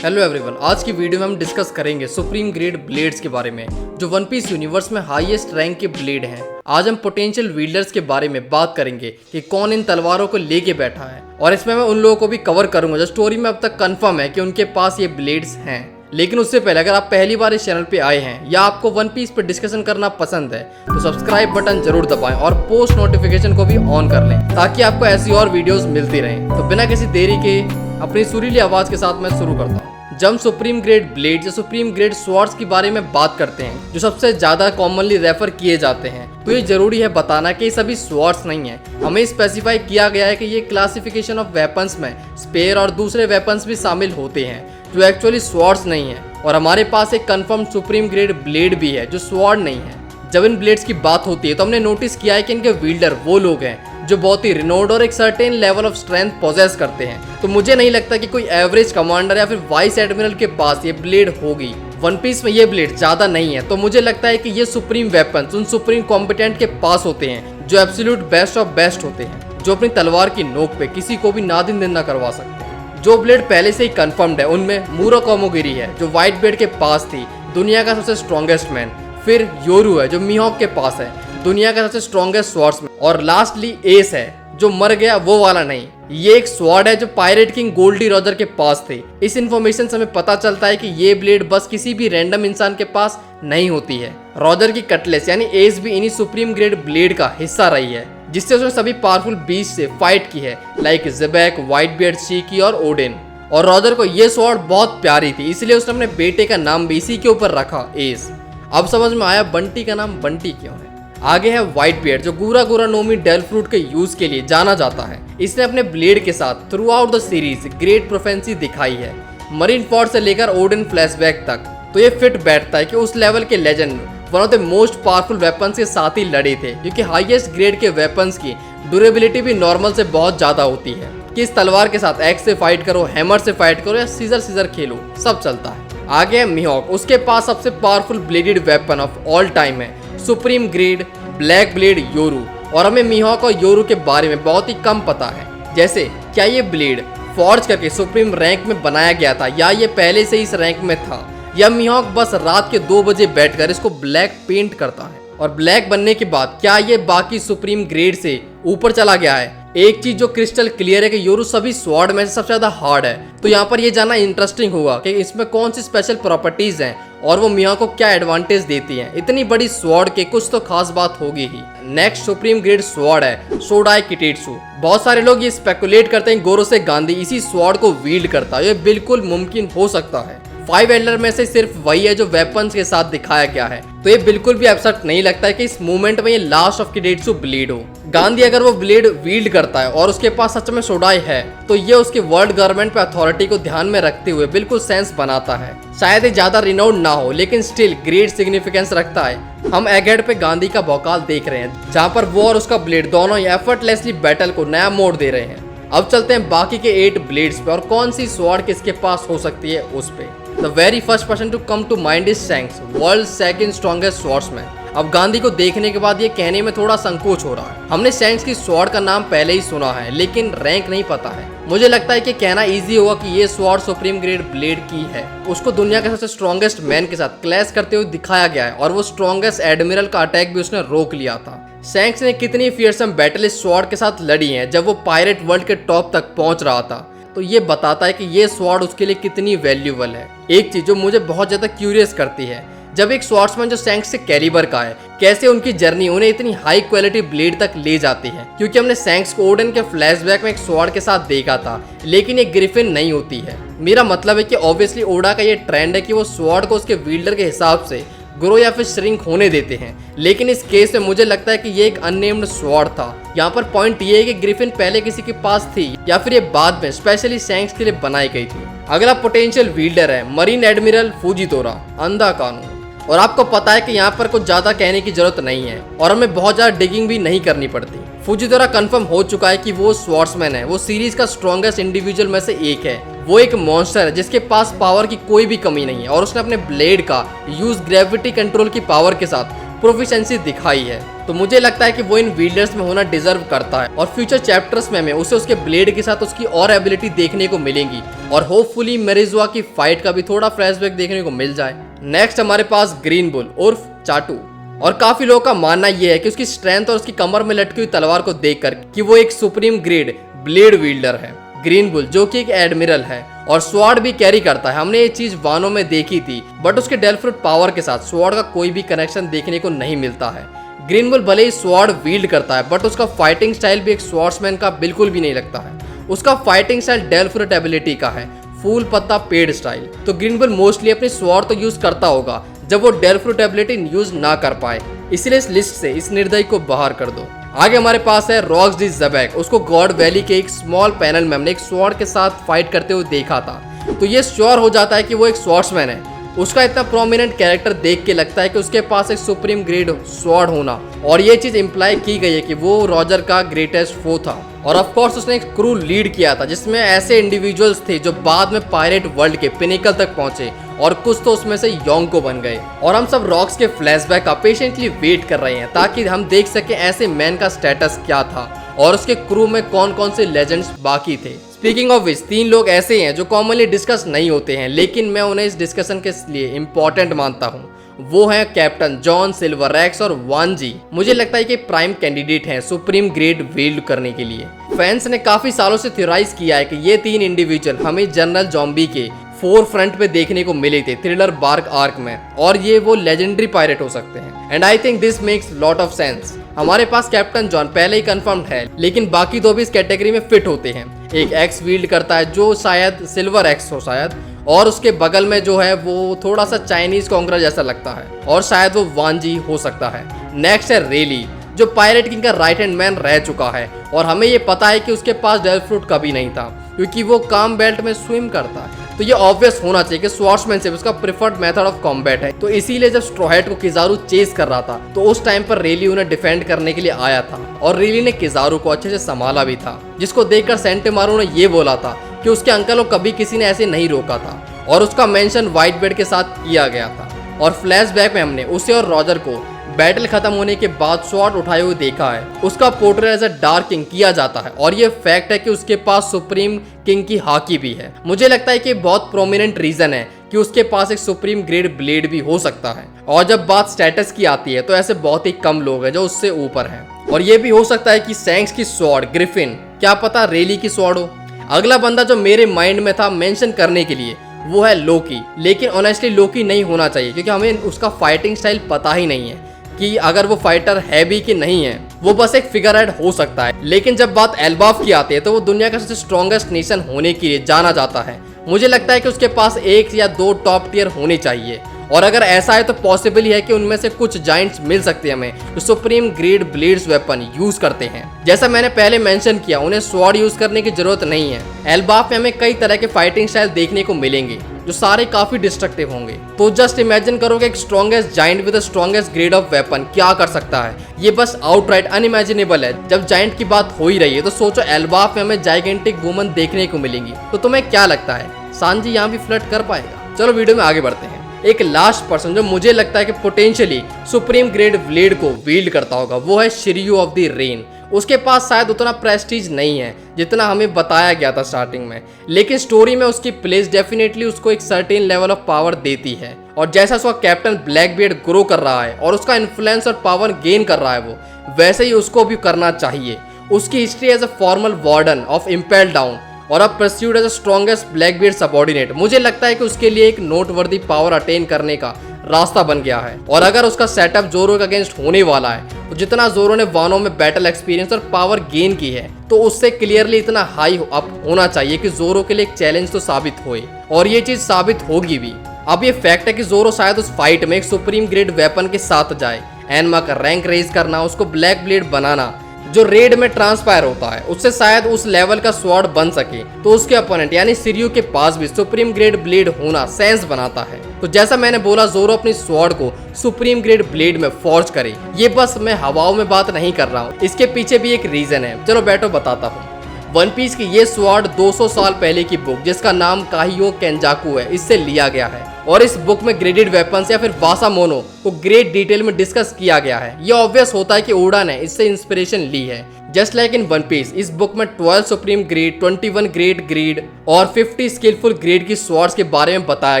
Hello everyone, आज की video में हम डिस्कस करेंगे सुप्रीम ग्रेड ब्लेड्स के बारे में जो वन पीस यूनिवर्स में हाईएस्ट रैंक के ब्लेड हैं। आज हम पोटेंशियल विल्डर्स के बारे में बात करेंगे कि कौन इन तलवारों को लेके बैठा है, और इसमें मैं उन लोगों को भी कवर करूंगा जो स्टोरी में अब तक कंफर्म है कि उनके पास ये ब्लेड्स हैं। लेकिन उससे पहले अगर आप पहली बार इस चैनल पे आए हैं या आपको वन पीस पे डिस्कशन करना पसंद है तो सब्सक्राइब बटन जरूर दबाएं और पोस्ट नोटिफिकेशन को भी ऑन कर लें ताकि आपको ऐसी और वीडियोस मिलती रहें। तो बिना किसी देरी के अपनी सुरीली आवाज के साथ मैं शुरू करता हूँ। जब हम सुप्रीम ग्रेड ब्लेड या सुप्रीम ग्रेड स्वॉर्ड्स के बारे में बात करते हैं जो सबसे ज्यादा कॉमनली रेफर किए जाते हैं, तो ये जरूरी है बताना कि ये सभी स्वॉर्ड्स नहीं है। हमें स्पेसिफाई किया गया है कि ये क्लासिफिकेशन ऑफ वेपन्स में स्पेयर और दूसरे वेपन्स भी शामिल होते हैं जो एक्चुअली स्वॉर्ड्स नहीं है, और हमारे पास एक कंफर्म सुप्रीम ग्रेड ब्लेड भी है जो स्वॉर्ड नहीं है। जब इन ब्लेड्स की बात होती है तो हमने नोटिस किया है कि इनके विल्डर वो लोग हैं जो बहुत ही रिनोड और एक certain level of strength possess करते हैं। तो मुझे नहीं लगता कि कोई एवरेज कमांडर या फिर वाइस एडमिरल के पास ये ब्लेड होगी। वन पीस में ये ब्लेड ज्यादा नहीं है, तो मुझे लगता है कि ये सुप्रीम वेपन्स उन सुप्रीम कॉम्पिटेंट के पास होते हैं जो एब्सोल्यूट बेस्ट ऑफ बेस्ट होते हैं, जो अपनी तलवार की नोक पे किसी को भी नादिन दिन ना करवा सकते हैं। जो ब्लेड पहले से ही कंफर्म्ड है उनमें मुराकामोगिरी है जो व्हाइट बेड के पास थी, दुनिया का सबसे स्ट्रॉन्गेस्ट मैन। फिर योरू है जो मीहॉक के पास है, दुनिया का सबसे स्ट्रॉन्गेस्ट स्वॉर्ड्समैन। और लास्टली एस है जो मर गया वो वाला नहीं, ये एक स्वॉर्ड है जो पायरेट किंग गोल्डी रॉजर के पास थे। इस इन्फॉर्मेशन से हमें पता चलता है कि ये ब्लेड बस किसी भी रैंडम इंसान के पास नहीं होती है। रॉजर की कटलेस यानी एस भी इन्हीं सुप्रीम ग्रेड ब्लेड का हिस्सा रही है जिससे उसने सभी पावरफुल बीस्ट से फाइट की है, लाइक ज़ेबेक, व्हाइट बियर्ड, शीकी और ओडिन। और रॉजर को ये स्वॉर्ड बहुत प्यारी थी, इसलिए उसने अपने बेटे का नाम भी इसी के ऊपर रखा, एस। अब समझ में आया बंटी का नाम बंटी क्यों है। आगे है व्हाइट बियर्ड जो गूरा गूरा नोमी डेल फ्रूट के यूज के लिए जाना जाता है। इसने अपने ब्लेड के साथ through out the series great proficiency दिखाई है, मरीन फोर्ड से लेकर ओडिन फ्लैशबैक तक। तो ये फिट बैठता है कि उस लेवल के legend one of the most powerful weapons के साथ ही लड़े थे, क्योंकि हाईएस्ट ग्रेड के वेपन्स की ड्यूरेबिलिटी भी नॉर्मल से बहुत ज्यादा होती है कि इस तलवार के साथ एक्स से फाइट करो, हैमर से फाइट करो या सीजर खेलो, सब चलता है। आगे है मीहॉक, उसके पास सबसे powerful bladed weapon of all time है supreme grade black blade Yoru. और हमें मीहॉक और योरू के बारे में बहुत ही कम पता है, जैसे क्या ये ब्लेड फॉर्ज करके सुप्रीम रैंक में बनाया गया था या ये पहले से इस रैंक में था, या मीहॉक बस रात के 2 बजे बैठकर इसको ब्लैक पेंट करता है और ब्लैक बनने के बाद क्या ये बाकी सुप्रीम ग्रेड से ऊपर चला गया है। एक चीज जो क्रिस्टल क्लियर है कि योरू सभी स्वॉर्ड में से सबसे ज्यादा हार्ड है, तो यहाँ पर ये जानना इंटरेस्टिंग होगा कि इसमें कौन सी स्पेशल प्रॉपर्टीज हैं और वो मीहॉक को क्या एडवांटेज देती हैं। इतनी बड़ी स्वॉर्ड के कुछ तो खास बात होगी ही। नेक्स्ट सुप्रीम ग्रेड स्वॉर्ड है सोडाई किटेत्सु। बहुत सारे लोग ये स्पेकुलेट करते हैं गोरो से गांधी इसी स्वॉर्ड को वील्ड करता है। ये बिल्कुल मुमकिन हो सकता है। 5 एल्डर में से सिर्फ वही है जो वेपन्स के साथ दिखाया गया है, तो ये बिल्कुल भी एब्सर्ड नहीं लगता है कि इस मूवमेंट में ये लास्ट ऑफ किडेट्सु ब्लेड हो। गांधी अगर वो ब्लेड वील्ड करता है और उसके पास सच में सोडाई है तो ये उसके वर्ल्ड गवर्नमेंट पे अथॉरिटी को ध्यान में रखते हुए बिल्कुल सेंस बनाता है। शायद ये ज्यादा रिनाउंड ना हो लेकिन स्टिल ग्रेट सिग्निफिकेंस रखता है। हम एगेड पे गांधी का भौकाल देख रहे हैं जहाँ पर वो और उसका ब्लेड दोनों एफर्टलेसली बैटल को नया मोड़ दे रहे हैं। अब चलते हैं बाकी के 8 ब्लेड्स पे और कौन सी स्वॉर्ड किसके पास हो सकती है उस पे। The very first person to come to mind is Shanks, world's second strongest swordsman। अब गांधी को देखने के बाद ये कहने में थोड़ा संकोच हो रहा है। हमने शैंक्स की स्वॉर्ड का नाम पहले ही सुना है लेकिन रैंक नहीं पता है। मुझे लगता है कि कहना इजी होगा कि ये स्वॉर्ड सुप्रीम ग्रेड ब्लेड की है। उसको दुनिया के सबसे स्ट्रॉन्गेस्ट मैन के साथ क्लैश करते हुए दिखाया गया है और वो स्ट्रॉन्गेस्ट एडमिरल का अटैक भी उसने रोक लिया था। शैंक्स ने कितनी फियरसम बैटल इस स्वॉर्ड के साथ लड़ी है जब वो पायरेट वर्ल्ड के टॉप तक पहुंच रहा था, तो ये बताता है कि ये स्वॉर्ड उसके लिए कितनी वैल्यूबल है। एक चीज जो मुझे बहुत ज्यादा क्यूरियस करती है, जब एक स्वॉर्ड्समैन जो शैंक्स से कैलिबर का है, कैसे उनकी जर्नी उन्हें इतनी हाई क्वालिटी ब्लेड तक ले जाती है। क्योंकि हमने शैंक्स को ओडिन के फ्लैशबैक में एक स्वॉर्ड के साथ देखा था लेकिन ये ग्रिफिन नहीं होती है। मेरा मतलब है कि ऑब्वियसली ओडा का ये ट्रेंड है कि वो स्वॉर्ड को उसके विल्डर के हिसाब से ग्रो या फिर श्रिंक होने देते हैं, लेकिन इस केस में मुझे लगता है कि ये एक अननेम्ड स्वॉर्ड था। यहाँ पर पॉइंट ये है कि ग्रिफिन पहले किसी के पास थी या फिर ये बाद में स्पेशली शैंक्स के लिए बनाई गई थी। अगला पोटेंशियल विल्डर है मरीन एडमिरल फुजितोरा, अंधा कानून। और आपको पता है कि यहाँ पर कुछ ज्यादा कहने की जरूरत नहीं है और हमें बहुत ज्यादा डिगिंग भी नहीं करनी पड़ती। फुजितोरा कंफर्म हो चुका है कि वो स्वॉर्ड्समैन है, वो सीरीज का स्ट्रॉन्गेस्ट इंडिविजुअल में से एक है। वो एक मॉन्स्टर है जिसके पास पावर की कोई भी कमी नहीं है और उसने अपने ब्लेड का यूज ग्रेविटी कंट्रोल की पावर के साथ प्रोफिशिएंसी दिखाई है, तो मुझे लगता है कि वो इन विल्डर्स में होना डिजर्व करता है और फ्यूचर चैप्टर्स में हमें उसे उसके ब्लेड के साथ उसकी और एबिलिटी देखने को मिलेंगी और होपफुली मेरिजुआ की फाइट का भी थोड़ा फ्लैशबैक देखने को मिल जाए। नेक्स्ट हमारे पास ग्रीन बुल उर्फ चाटू, और काफी लोगों का मानना यह है कि उसकी स्ट्रेंथ और उसकी कमर में लटकी हुई तलवार को देखकर कि वो एक सुप्रीम ग्रेड ब्लेड विल्डर है। ग्रीन बुल जो कि एक एडमिरल है और स्वॉर्ड भी कैरी करता है, हमने ये चीज वानों में देखी थी, बट उसके डेलफ्रूट पावर के साथ स्वॉर्ड का कोई भी कनेक्शन देखने को नहीं मिलता है। ग्रीन बुल भले ही स्वॉर्ड वील्ड करता है, बट उसका फाइटिंग स्टाइल भी एक स्वॉर्ड्समैन का बिल्कुल भी नहीं लगता है। उसका फाइटिंग स्टाइल डेलफ्रूट एबिलिटी का है, फूल पत्ता पेड़ स्टाइल। तो ग्रीन बुल मोस्टली अपनी स्वॉर्ड तो यूज करता होगा जब वो डेलफ्रूट एबिलिटी यूज ना कर पाए, इसलिए इस लिस्ट से इस निर्दयी को बाहर कर दो। आगे हमारे पास है रॉक्स डी ज़बैक। उसको गॉड वैली के एक स्मॉल पैनल में हमने एक स्वॉर्ड के साथ फाइट करते हुए देखा था, तो ये श्योर हो जाता है कि वो एक स्वॉर्ड्समैन है। उसका इतना प्रोमिनेंट कैरेक्टर देख के लगता है कि उसके पास एक सुप्रीम ग्रेड स्वॉर्ड होना, और ये चीज इंप्लाई की गई है कि वो रॉजर का ग्रेटेस्ट फो था। और ऑफ कोर्स उसने एक क्रू लीड किया था जिसमें ऐसे इंडिविजुअल्स थे जो बाद में पायरेट वर्ल्ड के पिनेकल तक पहुंचे, और कुछ तो उसमें से योंको बन गए। और हम सब रॉक्स के फ्लैशबैक का पेशेंटली वेट कर रहे हैं ताकि हम देख सके ऐसे मैन का स्टेटस क्या था और उसके क्रू में कौन कौन से लेजेंड्स बाकी थे। स्पीकिंग ऑफ विच, 3 लोग ऐसे हैं जो कॉमनली डिस्कस नहीं होते हैं, लेकिन मैं उन्हें इस डिस्कशन के लिए इंपॉर्टेंट मानता हूँ। वो हैं कैप्टन जॉन, सिल्वरएक्स और वानजी। मुझे लगता है कि प्राइम कैंडिडेट हैं सुप्रीम ग्रेड वील्ड करने के लिए। फैंस ने काफी सालों से थ्योराइज किया है कि ये 3 इंडिविजुअल हमें जनरल जॉम्बी के फोर फ्रंट पे देखने को मिले थे थ्रिलर बार्क आर्क में, और ये वो लेजेंडरी पायरेट हो सकते हैं। And I think this makes lot of sense. हमारे पास कैप्टन जॉन पहले ही कंफर्म्ड है, लेकिन बाकी 2 भी इस कैटेगरी में फिट होते हैं। एक एक्स वील्ड करता है जो शायद सिल्वर एक्स हो शायद, और उसके बगल में जो है वो थोड़ा सा चाइनीज कॉन्करर जैसा लगता है, और शायद वो वानजी हो सकता है। नेक्स्ट है रेली जो पायरेट किंग का राइट हैंड मैन रह चुका है, और हमें ये पता है कि उसके पास डेलफ्रूट कभी नहीं था क्योंकि वो काम बेल्ट में स्विम करता है। तो ये ऑब्वियस होना चाहिए कि स्वॉर्ड्समैनशिप उसका प्रेफर्ड मेथड ऑफ कॉम्बैट है। तो इसीलिए जब स्ट्रॉ हैट को किजारू चेस कर रहा था तो उस टाइम पर रेली उन्हें डिफेंड करने के लिए आया था, और रेली ने किजारू को अच्छे से संभाला भी था, जिसको देखकर सेंटेमारू ने ये बोला था कि उसके अंकल को कभी किसी ने ऐसे नहीं रोका था, और उसका मेंशन व्हाइट बेड के साथ किया गया था। और फ्लैशबैक में हमने उसे और रॉजर को बैटल खत्म होने के बाद स्वॉर्ड उठाए हुए देखा है। उसका portrait as a dark king किया जाता है, और ये फैक्ट है कि उसके पास सुप्रीम किंग की हाकी भी है। मुझे लगता है कि बहुत प्रोमिनेंट रीजन है कि उसके पास एक सुप्रीम ग्रेड ब्लेड भी हो सकता है। और जब बात स्टेटस की आती है तो ऐसे बहुत ही कम लोग हैं जो उससे ऊपर हैं, और ये भी हो सकता है कि सैंक्स की स्वॉर्ड ग्रिफिन, क्या पता रेली की स्वॉर्ड हो। अगला बंदा जो मेरे माइंड में था मेंशन करने के लिए वो है लोकी, लेकिन ऑनेस्टली लोकी नहीं होना चाहिए क्योंकि हमें उसका फाइटिंग स्टाइल पता ही नहीं है कि अगर वो फाइटर है भी कि नहीं है। वो बस एक फिगर हेड हो सकता है। लेकिन जब बात एल्बाफ की आती है तो वो दुनिया का सबसे स्ट्रॉन्गेस्ट नेशन होने के लिए जाना जाता है। मुझे लगता है कि उसके पास 1 या 2 टॉप टियर होने चाहिए, और अगर ऐसा है तो पॉसिबल ही है कि उनमें से कुछ जाइंट्स मिल सकते हैं हमें जो supreme grade blades weapon use करते हैं। जैसा मैंने पहले मेंशन किया, उन्हें स्वॉर्ड यूज करने की जरूरत नहीं है। एल्बाफ में हमें कई तरह के फाइटिंग स्टाइल देखने को मिलेंगे जो सारे काफी डिस्ट्रक्टिव होंगे। तो जस्ट इमेजिन करो कि एक strongest giant with the strongest grade of weapon क्या कर सकता है। ये बस आउटराइट अनइमेजिनेबल है। जब जाइंट की बात हो ही रही है तो सोचो एल्बाफ में हमें जाइगेंटिक वुमन देखने को मिलेंगी। तो तुम्हें क्या लगता है, सांजी यहाँ भी फ्लर्ट कर पाएगा? चलो वीडियो में आगे बढ़ते हैं। एक लास्ट पर्सन जो मुझे लगता है कि पोटेंशियली सुप्रीम ग्रेड ब्लेड को वील्ड करता होगा वो है शिर्यू ऑफ द रेन। उसके पास शायद उतना प्रेस्टीज नहीं है जितना हमें बताया गया था स्टार्टिंग में, लेकिन स्टोरी में उसकी प्लेस डेफिनेटली उसको एक सर्टेन लेवल ऑफ पावर देती है। और जैसा उसका कैप्टन ब्लैकबियर्ड ग्रो कर रहा है और उसका इन्फ्लुएंस और पावर गेन कर रहा है वो, वैसे ही उसको भी करना चाहिए। उसकी history as a former warden of Impel Down और अब pursued as a strongest Blackbeard subordinate, मुझे लगता है कि उसके लिए एक नोटवर्दी पावर अटेन करने का रास्ता बन गया है। और अगर उसका सेटअप जोरो के अगेंस्ट होने वाला है तो जितना जोरो ने वानो में बैटल एक्सपीरियंस और पावर गेन की है तो उससे क्लियरली इतना हाई अप होना चाहिए कि जोरो के लिए एक चैलेंज तो साबित होए, और ये चीज साबित होगी भी। अब ये फैक्ट है कि जोरो शायद उस फाइट में एक सुप्रीम ग्रेड वेपन के साथ जाए। एनमा का रैंक रेज करना, उसको ब्लैक ब्लेड बनाना जो रेड में ट्रांसफायर होता है, उससे शायद उस लेवल का स्वॉर्ड बन सके। तो उसके अपोनेंट यानी शिर्यू के पास भी सुप्रीम ग्रेड ब्लेड होना सेंस बनाता है। तो जैसा मैंने बोला, जोरो अपनी स्वॉर्ड को सुप्रीम ग्रेड ब्लेड में फॉर्ज करे। ये बस मैं हवाओं में बात नहीं कर रहा हूँ, इसके पीछे भी एक रीजन है। चलो बैठो बताता हूँ। वन पीस की ये स्वॉर्ड 200 साल पहले की बुक जिसका नाम काहियो केंजाकू है, इससे लिया गया है। और इस बुक में ग्रेडेड वेपन्स या फिर वासा मोनो को ग्रेट डिटेल में डिस्कस किया गया है। ये ऑब्वियस होता है कि ओडा ने इससे इंस्पिरेशन ली है। Just like in one piece, इस बुक में 12 सुप्रीम ग्रेड, 21 ग्रेट ग्रेड और 50 स्किलफुल ग्रेड की स्वॉर्ड्स के बारे में बताया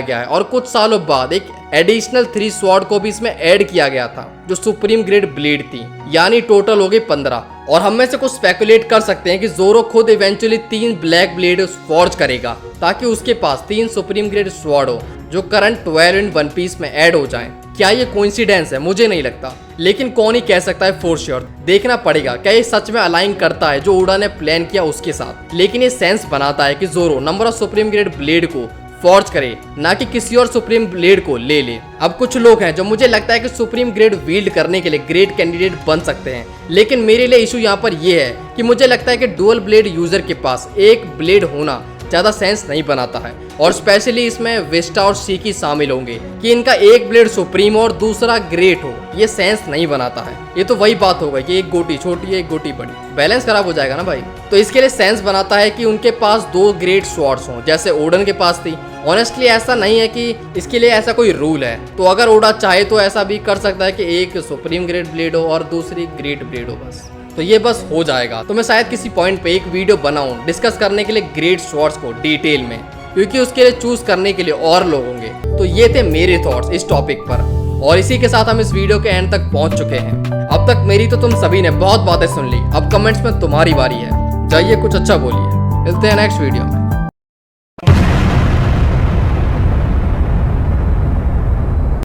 गया है। और कुछ सालों बाद एक एडिशनल 3 स्वॉर्ड को भी इसमें ऐड किया गया था जो सुप्रीम ग्रेड ब्लेड थी, यानी टोटल हो गई 15। और हम में से कुछ स्पेकुलेट कर सकते हैं कि जोरो खुद इवेंचुअली 3 ब्लैक ब्लेड फॉर्ज करेगा ताकि उसके पास 3 सुप्रीम ग्रेड स्वॉर्ड हो जो करंट 12 इन वन पीस में ऐड हो जाएं। क्या ये कोइंसिडेंस है? मुझे नहीं लगता, लेकिन कौन ही कह सकता है फॉर श्योर। देखना पड़ेगा क्या ये सच में अलाइन करता है जो ओडा ने प्लान किया उसके साथ। लेकिन ये सेंस बनाता है कि जोरो number of supreme grade blade को फॉर्ज करे, ना कि किसी और सुप्रीम ब्लेड को ले ले। अब कुछ लोग हैं जो मुझे लगता है कि सुप्रीम ग्रेड वील्ड करने के लिए ग्रेट कैंडिडेट बन सकते हैं, लेकिन मेरे लिए इशू यहाँ पर यह है कि मुझे लगता है कि डुअल ब्लेड यूजर के पास एक ब्लेड होना ज्यादा सेंस नहीं बनाता है। और स्पेशली इसमें विस्टा और सीकी शामिल होंगे कि इनका एक ब्लेड सुप्रीम और दूसरा ग्रेट हो, ये सेंस नहीं बनाता है। ये तो वही बात हो गई कि एक गोटी छोटी है एक गोटी बड़ी, बैलेंस खराब हो जाएगा ना भाई। तो इसके लिए सेंस बनाता है कि उनके पास 2 ग्रेट स्वॉर्ड्स हों जैसे ओडन के पास थी। ऑनेस्टली ऐसा नहीं है कि इसके लिए ऐसा कोई रूल है, तो अगर ओडा चाहे तो ऐसा भी कर सकता है कि एक सुप्रीम ग्रेड ब्लेड हो और दूसरी ग्रेट ब्लेड हो, बस तो ये बस हो जाएगा। तो मैं शायद किसी पॉइंट पे एक वीडियो बनाऊं डिस्कस करने के लिए ग्रेट स्वॉर्ड्स को डिटेल में, क्योंकि उसके लिए चूज करने के लिए और लोग होंगे। तो ये थे मेरे थॉट्स इस टॉपिक पर, और इसी के साथ हम इस वीडियो के एंड तक पहुंच चुके हैं। अब तक मेरी तो तुम सभी ने बहुत बातें सुन ली, अब कमेंट्स में तुम्हारी बारी है। जाइए कुछ अच्छा बोलिए। मिलते हैं नेक्स्ट वीडियो में।